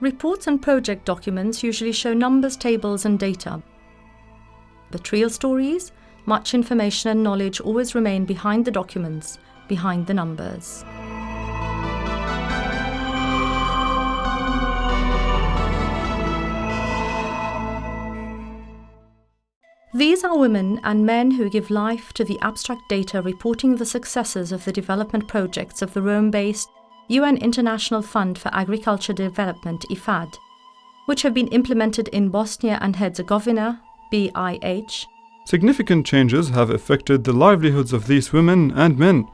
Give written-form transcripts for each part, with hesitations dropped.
Reports and project documents usually show numbers, tables and data. But real stories, much information and knowledge always remain behind the documents, behind the numbers. These are women and men who give life to the abstract data reporting the successes of the development projects of the Rome-based UN International Fund for Agriculture Development, IFAD, which have been implemented in Bosnia and Herzegovina, BIH. Significant changes have affected the livelihoods of these women and men.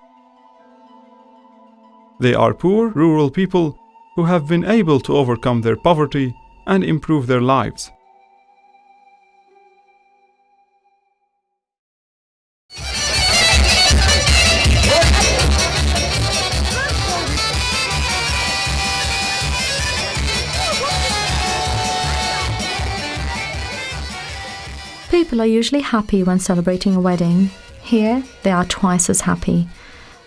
They are poor, rural people who have been able to overcome their poverty and improve their lives. People are usually happy when celebrating a wedding. Here, they are twice as happy.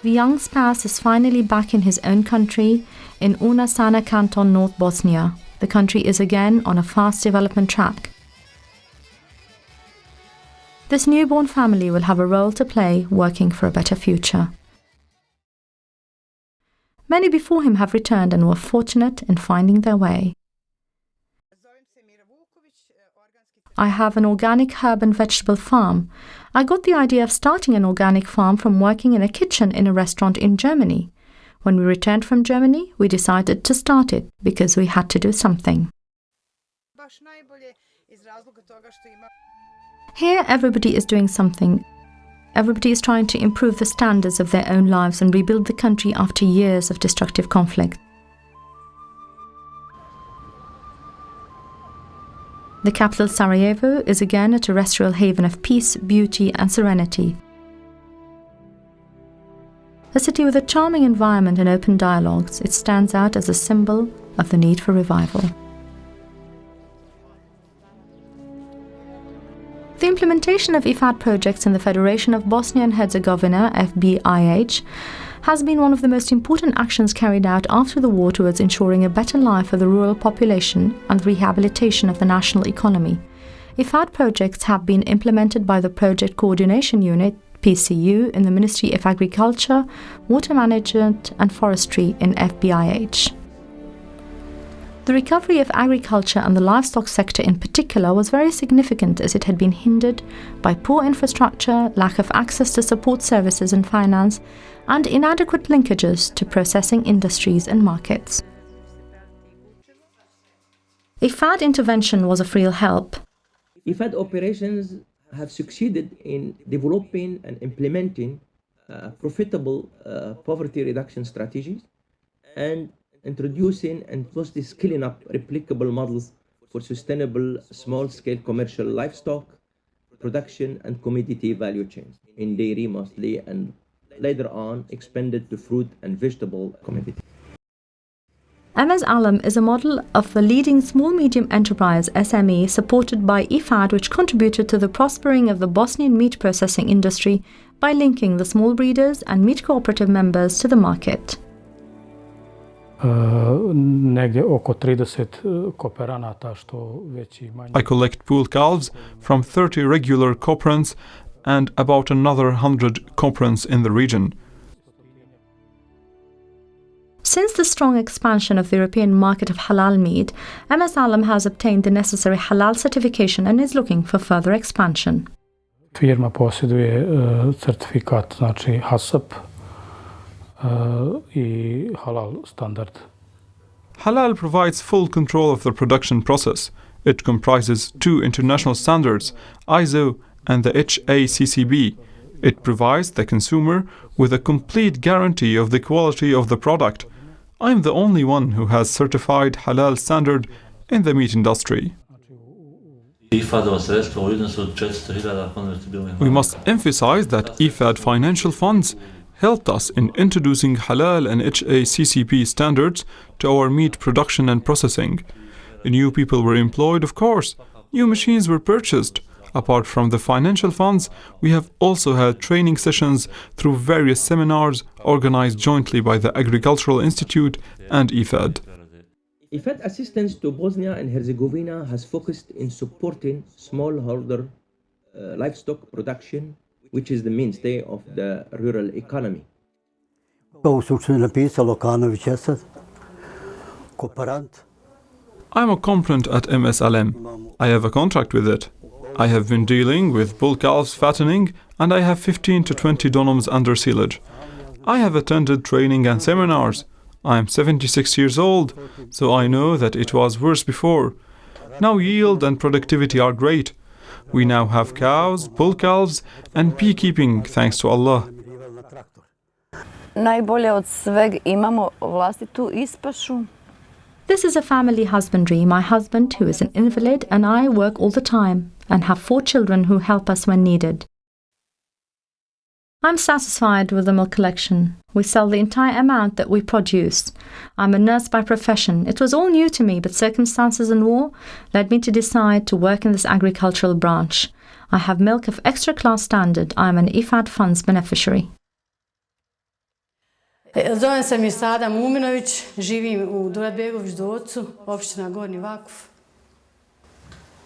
The young spouse is finally back in his own country, in Una Sana Canton, North Bosnia. The country is again on a fast development track. This newborn family will have a role to play working for a better future. Many before him have returned and were fortunate in finding their way. I have an organic herb and vegetable farm. I got the idea of starting an organic farm from working in a kitchen in a restaurant in Germany. When we returned from Germany, we decided to start it because we had to do something. Here, everybody is doing something. Everybody is trying to improve the standards of their own lives and rebuild the country after years of destructive conflict. The capital Sarajevo is again a terrestrial haven of peace, beauty and serenity. A city with a charming environment and open dialogues, it stands out as a symbol of the need for revival. The implementation of IFAD projects in the Federation of Bosnia and Herzegovina, FBIH, has been one of the most important actions carried out after the war towards ensuring a better life for the rural population and rehabilitation of the national economy. IFAD projects have been implemented by the Project Coordination Unit, PCU, in the Ministry of Agriculture, Water Management and Forestry in FBIH. The recovery of agriculture and the livestock sector in particular was very significant as it had been hindered by poor infrastructure, lack of access to support services and finance, and inadequate linkages to processing industries and markets. IFAD intervention was of real help. IFAD operations have succeeded in developing and implementing profitable poverty reduction strategies and introducing and mostly scaling up replicable models for sustainable small-scale commercial livestock production and commodity value chains in dairy mostly, and later on expanded to fruit and vegetable commodities. MS Alam is a model of the leading small-medium enterprise SME supported by IFAD, which contributed to the prospering of the Bosnian meat processing industry by linking the small breeders and meat cooperative members to the market. I collect pool calves from 30 regular cooperants and about another 100 cooperants in the region. Since the strong expansion of the European market of halal meat, MS Alam has obtained the necessary halal certification and is looking for further expansion. Firma posjeduje certifikat, znači HACCP I halal standard. Halal provides full control of the production process. It comprises 2 international standards, ISO and the HACCP. It provides the consumer with a complete guarantee of the quality of the product. I am the only one who has certified halal standard in the meat industry. We must emphasize that IFAD financial funds helped us in introducing halal and HACCP standards to our meat production and processing. New people were employed, of course. New machines were purchased. Apart from the financial funds, we have also had training sessions through various seminars organized jointly by the Agricultural Institute and IFAD. IFAD assistance to Bosnia and Herzegovina has focused in supporting smallholder livestock production, which is the mainstay of the rural economy. I'm a cooperant at MSLM. I have a contract with it. I have been dealing with bull calves fattening, and I have 15 to 20 dunums under silage. I have attended training and seminars. I am 76 years old, so I know that it was worse before. Now yield and productivity are great. We now have cows, bull calves, and beekeeping, thanks to Allah. Najbolje od sveg imamo vlastitu ispašu. This is a family husbandry. My husband, who is an invalid, and I work all the time and have 4 children who help us when needed. I'm satisfied with the milk collection. We sell the entire amount that we produce. I'm a nurse by profession. It was all new to me, but circumstances and war led me to decide to work in this agricultural branch. I have milk of extra class standard. I am an IFAD funds beneficiary. Zovem se Mirsada Muminović, živim u Duratbegović Docu, opština Gornji Vakuf.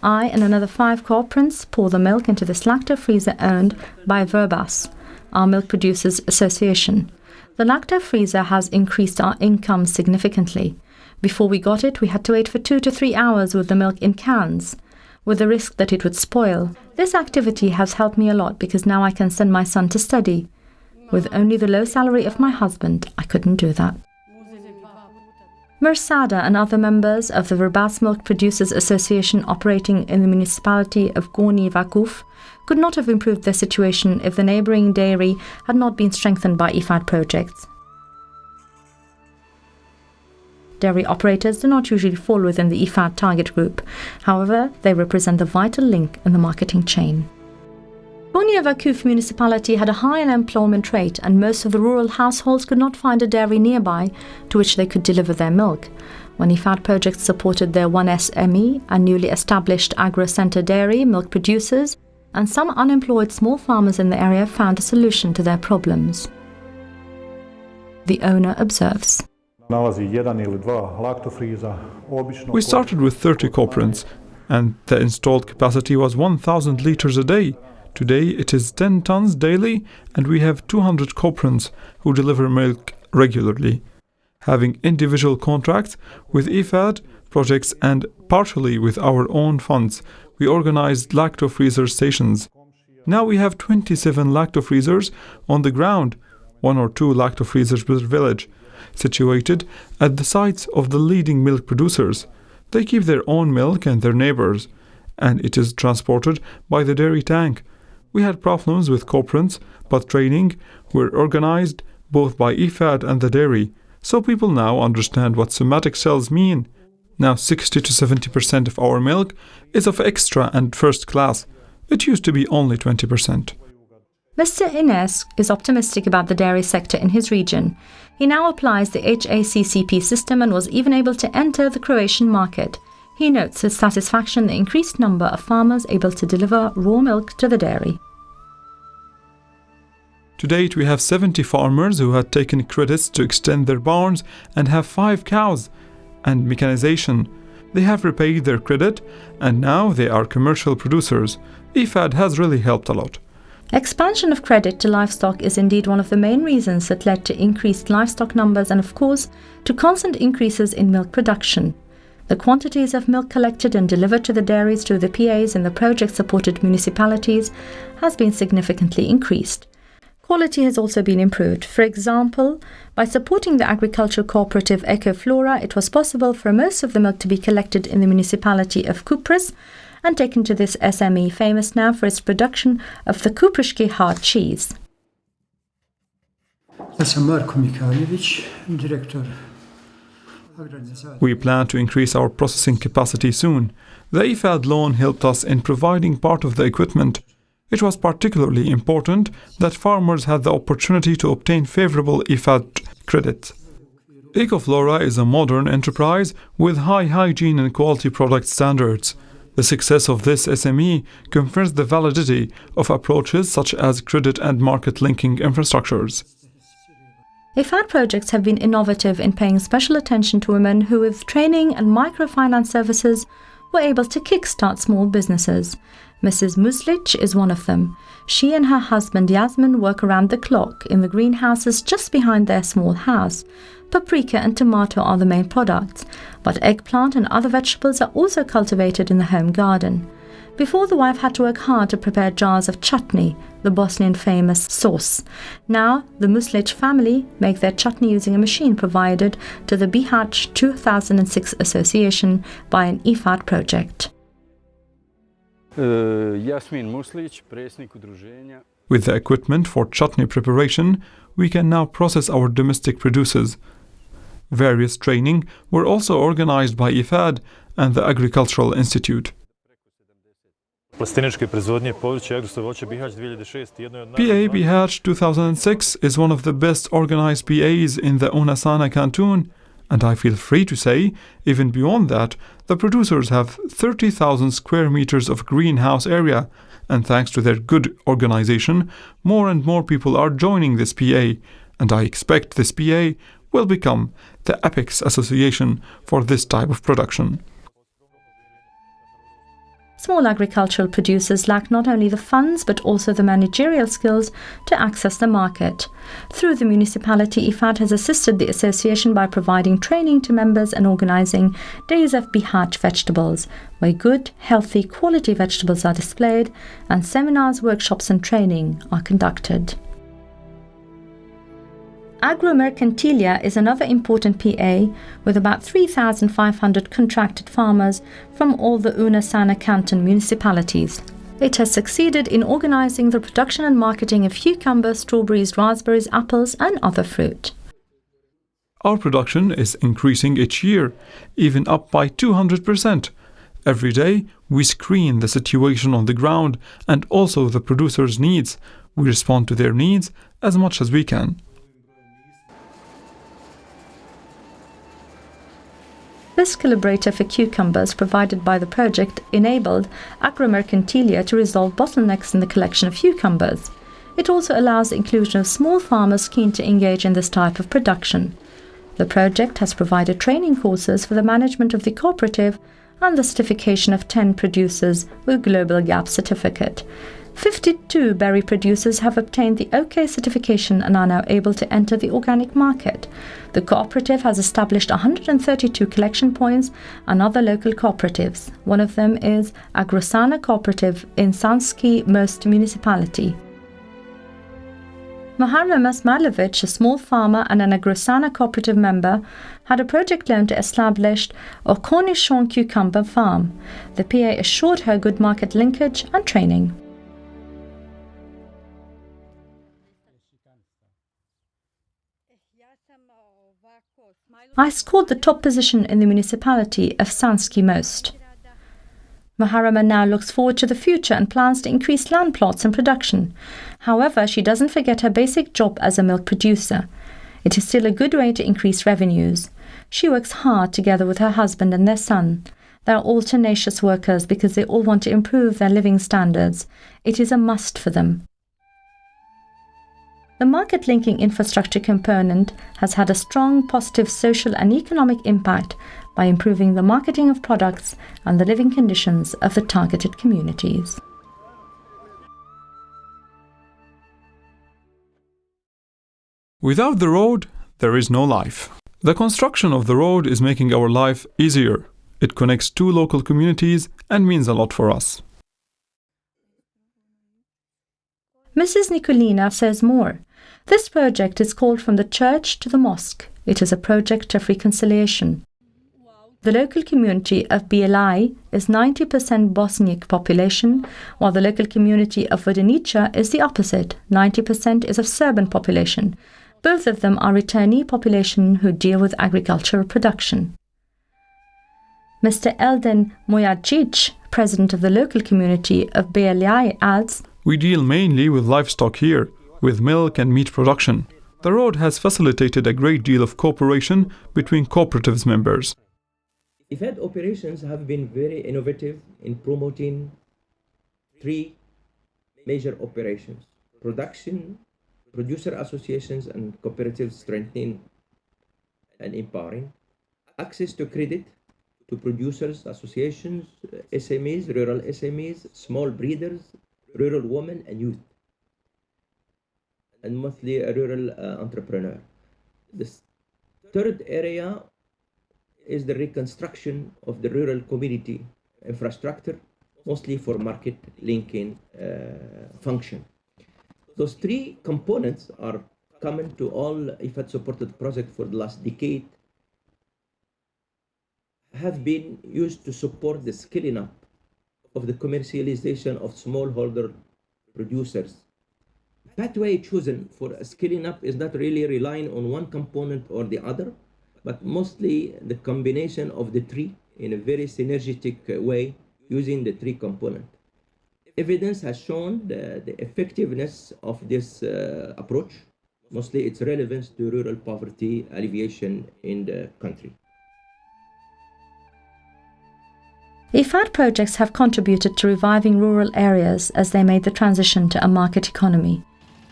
I and another 5 cooperants pour the milk into this lacto freezer owned by Verbas, our Milk Producers Association. The lacto freezer has increased our income significantly. Before we got it, we had to wait for 2 to 3 hours with the milk in cans, with the risk that it would spoil. This activity has helped me a lot because now I can send my son to study. With only the low salary of my husband, I couldn't do that. Mirsada and other members of the Verbas Milk Producers Association operating in the municipality of Gornji Vakuf could not have improved their situation if the neighbouring dairy had not been strengthened by IFAD projects. Dairy operators do not usually fall within the IFAD target group. However, they represent the vital link in the marketing chain. Gornji Vakuf municipality had a high unemployment rate, and most of the rural households could not find a dairy nearby to which they could deliver their milk. When IFAD projects supported their 1SME, a newly established agro-centre dairy, milk producers, and some unemployed small farmers in the area found a solution to their problems. The owner observes. We started with 30 cooperants, and the installed capacity was 1,000 litres a day. Today it is 10 tons daily, and we have 200 cooperants who deliver milk regularly. Having individual contracts with IFAD projects and partially with our own funds, we organized lacto-freezer stations. Now we have 27 lacto-freezers on the ground, 1 or 2 lacto-freezers per village, situated at the sites of the leading milk producers. They keep their own milk and their neighbors, and it is transported by the dairy tank. We had problems with cooperants, but training were organized both by IFAD and the dairy, so people now understand what somatic cells mean. Now 60 to 70% of our milk is of extra and first class. It used to be only 20%. Mr. Ines is optimistic about the dairy sector in his region. He now applies the HACCP system and was even able to enter the Croatian market. He notes with satisfaction the increased number of farmers able to deliver raw milk to the dairy. To date, we have 70 farmers who had taken credits to extend their barns and have 5 cows and mechanization. They have repaid their credit and now they are commercial producers. IFAD has really helped a lot. Expansion of credit to livestock is indeed one of the main reasons that led to increased livestock numbers and, of course, to constant increases in milk production. The quantities of milk collected and delivered to the dairies through the PAs in the project-supported municipalities has been significantly increased. Quality has also been improved. For example, by supporting the agricultural cooperative Ecoflora, it was possible for most of the milk to be collected in the municipality of Kupres and taken to this SME, famous now for its production of the Kupreški hard cheese. We plan to increase our processing capacity soon. The IFAD loan helped us in providing part of the equipment. It was particularly important that farmers had the opportunity to obtain favorable IFAD credit. Ecoflora is a modern enterprise with high hygiene and quality product standards. The success of this SME confirms the validity of approaches such as credit and market linking infrastructures. IFAD projects have been innovative in paying special attention to women who, with training and microfinance services, were able to kickstart small businesses. Mrs. Muslic is one of them. She and her husband Yasmin work around the clock in the greenhouses just behind their small house. Paprika and tomato are the main products, but eggplant and other vegetables are also cultivated in the home garden. Before, the wife had to work hard to prepare jars of chutney, the Bosnian famous sauce. Now, the Muslic family make their chutney using a machine provided to the Bihać 2006 association by an IFAD project. With the equipment for chutney preparation, we can now process our domestic produces. Various training were also organized by IFAD and the Agricultural Institute. PA Bihać 2006 is one of the best organized PAs in the Unasana canton, and I feel free to say, even beyond that, the producers have 30,000 square meters of greenhouse area, and thanks to their good organization, more and more people are joining this PA, and I expect this PA will become the apex association for this type of production. Small agricultural producers lack not only the funds but also the managerial skills to access the market. Through the municipality, IFAD has assisted the association by providing training to members and organising Days of Bihać vegetables, where good, healthy, quality vegetables are displayed and seminars, workshops and training are conducted. Agro-Mercantilia is another important PA with about 3,500 contracted farmers from all the Unasana canton municipalities. It has succeeded in organising the production and marketing of cucumbers, strawberries, raspberries, apples and other fruit. Our production is increasing each year, even up by 200%. Every day, we screen the situation on the ground and also the producers' needs. We respond to their needs as much as we can. This calibrator for cucumbers provided by the project enabled Agro-Mercantilia to resolve bottlenecks in the collection of cucumbers. It also allows the inclusion of small farmers keen to engage in this type of production. The project has provided training courses for the management of the cooperative and the certification of 10 producers with Global Gap certificate. 52 berry producers have obtained the OK certification and are now able to enter the organic market. The cooperative has established 132 collection points and other local cooperatives. One of them is Agrosana Cooperative in Sanski Most municipality. Mahaina Masmalovic, a small farmer and an Agrosana cooperative member, had a project loan to establish a cornichon cucumber farm. The PA assured her good market linkage and training. I scored the top position in the municipality of Sanski Most. Maharama now looks forward to the future and plans to increase land plots and production. However, she doesn't forget her basic job as a milk producer. It is still a good way to increase revenues. She works hard together with her husband and their son. They are all tenacious workers because they all want to improve their living standards. It is a must for them. The market linking infrastructure component has had a strong positive social and economic impact by improving the marketing of products and the living conditions of the targeted communities. Without the road, there is no life. The construction of the road is making our life easier. It connects two local communities and means a lot for us. Mrs. Nikolina says more. This project is called From the Church to the Mosque. It is a project of reconciliation. The local community of BLI is 90% Bosniak population, while the local community of Vodenica is the opposite, 90% is of Serbian population. Both of them are returnee population who deal with agricultural production. Mr. Elden Mojadžić, president of the local community of BLI, adds, "We deal mainly with livestock here, with milk and meat production. The road has facilitated a great deal of cooperation between cooperatives members." IFAD operations have been very innovative in promoting three major operations: production, producer associations and cooperatives strengthening and empowering, access to credit to producers, associations, SMEs, rural SMEs, small breeders, rural women and youth, and mostly a rural entrepreneur. The third area is the reconstruction of the rural community infrastructure, mostly for market linking function. Those three components are common to all IFAD supported projects for the last decade, have been used to support the scaling up of the commercialization of smallholder producers. The pathway chosen for scaling up is not really relying on one component or the other, but mostly the combination of the three in a very synergetic way using the three components. Evidence has shown the effectiveness of this approach, mostly its relevance to rural poverty alleviation in the country. IFAD projects have contributed to reviving rural areas as they made the transition to a market economy.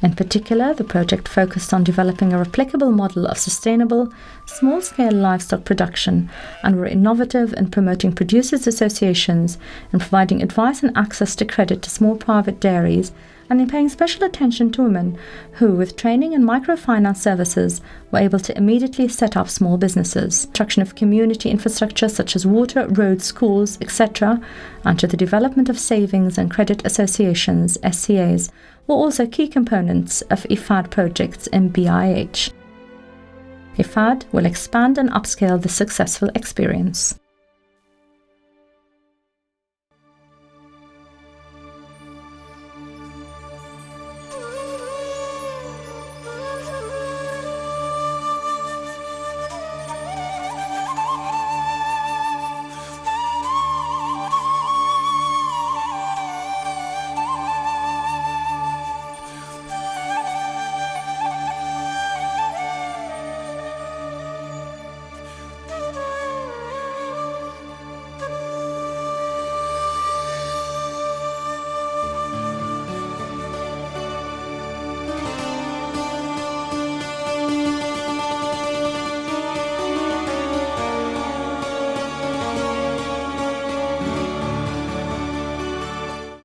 In particular, the project focused on developing a replicable model of sustainable, small-scale livestock production and were innovative in promoting producers' associations, in providing advice and access to credit to small private dairies, and in paying special attention to women who, with training and microfinance services, were able to immediately set up small businesses. Construction of community infrastructure such as water, roads, schools, etc., and to the development of savings and credit associations, SCAs, were also key components of IFAD projects in BIH. IFAD will expand and upscale this successful experience.